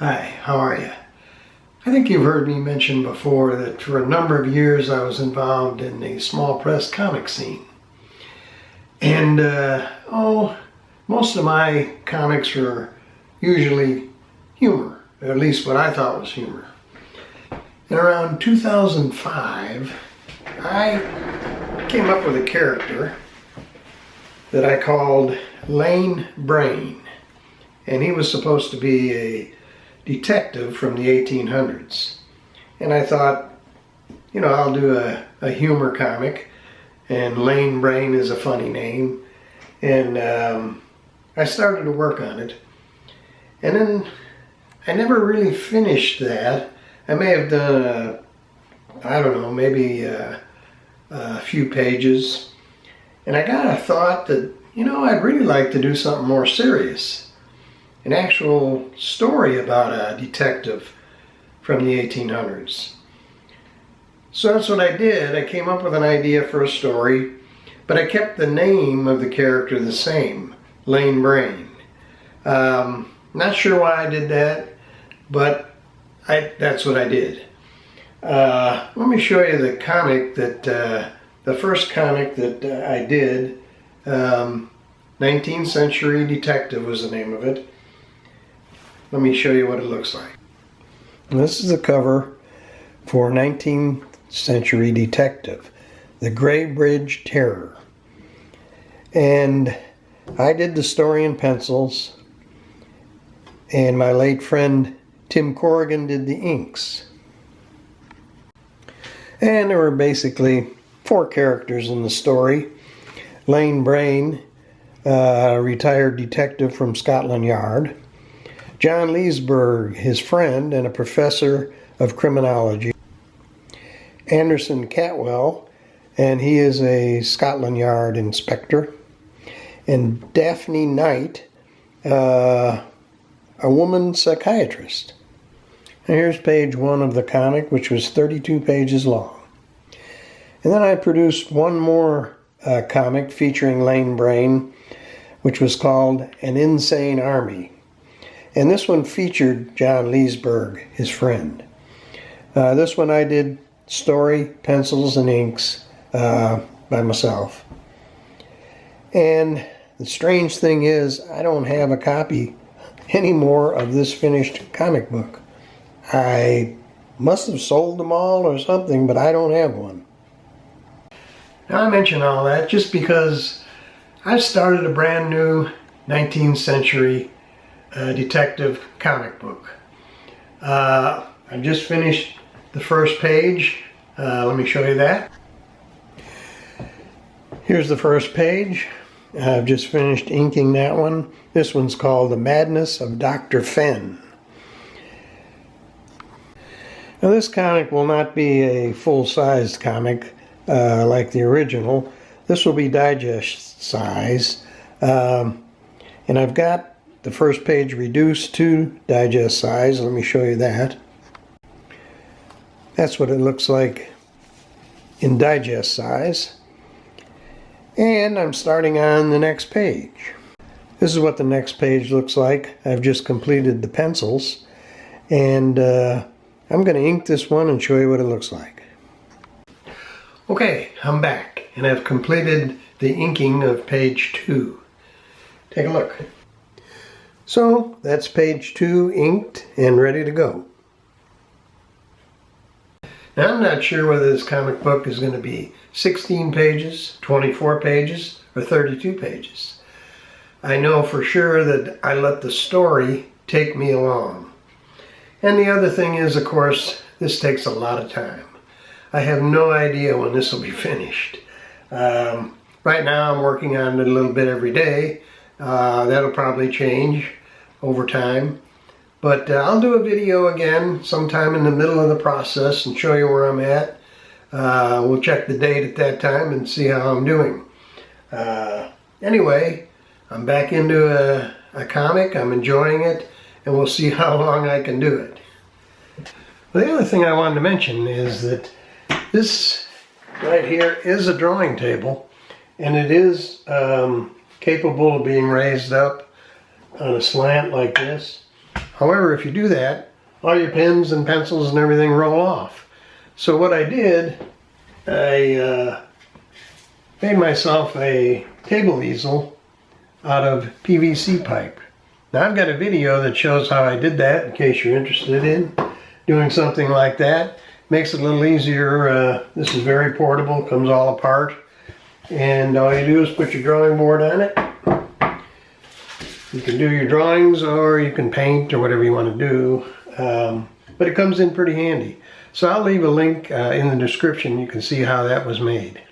Hi, how are you? I think you've heard me mention before that for a number of years I was involved in the small press comic scene. And, most of my comics were usually humor, or at least what I thought was humor. And around 2005, I came up with a character that I called Lane Brain. And he was supposed to be a detective from the 1800s. And I thought, I'll do a humor comic, and Lane Brain is a funny name. And I started to work on it. And then I never really finished that. I may have done, maybe a few pages. And I got a thought that, I'd really like to do something more serious. An actual story about a detective from the 1800s. So that's what I did. I came up with an idea for a story, but I kept the name of the character the same, Lane Brain. Not sure why I did that, but that's what I did. Let me show you the comic that, the first comic that I did. 19th Century Detective was the name of it. Let me show you what it looks like. This is the cover for 19th Century Detective, The Grey Bridge Terror. And I did the story in pencils, and my late friend Tim Corrigan did the inks. And there were basically 4 characters in the story. Lane Brain, a retired detective from Scotland Yard. John Leesburg, his friend and a professor of criminology. Anderson Catwell, and he is a Scotland Yard inspector. And Daphne Knight, a woman psychiatrist. And here's page 1 of the comic, which was 32 pages long. And then I produced one more comic featuring Lane Brain, which was called An Insane Army. And this one featured John Leesburg, his friend. This one I did story, pencils, and inks by myself. And the strange thing is, I don't have a copy anymore of this finished comic book. I must have sold them all or something, but I don't have one. Now I mention all that just because I've started a brand new 19th century detective comic book. I just finished the first page. Let me show you that. Here's the first page. I've just finished inking that one. This one's called The Madness of Dr. Fenn. Now this comic will not be a full-sized comic like the original. This will be digest size. And I've got the first page reduced to digest size. Let me show you that. That's what it looks like in digest size. And I'm starting on the next page. This is what the next page looks like. I've just completed the pencils, and I'm going to ink this one and show you what it looks like. Okay, I'm back, and I've completed the inking of page 2. Take a look. So that's page 2 inked and ready to go. Now I'm not sure whether this comic book is going to be 16 pages, 24 pages, or 32 pages. I know for sure that I let the story take me along. And the other thing is, of course, this takes a lot of time. I have no idea when this will be finished. Right now I'm working on it a little bit every day. That'll probably change over time. But I'll do a video again sometime in the middle of the process and show you where I'm at. We'll check the date at that time and see how I'm doing. Anyway, I'm back into a comic. I'm enjoying it, and we'll see how long I can do it. Well, the other thing I wanted to mention is that this right here is a drawing table, and it is capable of being raised up on a slant like this. However, if you do that, all your pens and pencils and everything roll off. So what I did, I made myself a table easel out of PVC pipe. Now I've got a video that shows how I did that in case you're interested in doing something like that. Makes it a little easier. This is very portable, comes all apart. And all you do is put your drawing board on it. You can do your drawings or you can paint or whatever you want to do. But it comes in pretty handy. So I'll leave a link in the description. You can see how that was made.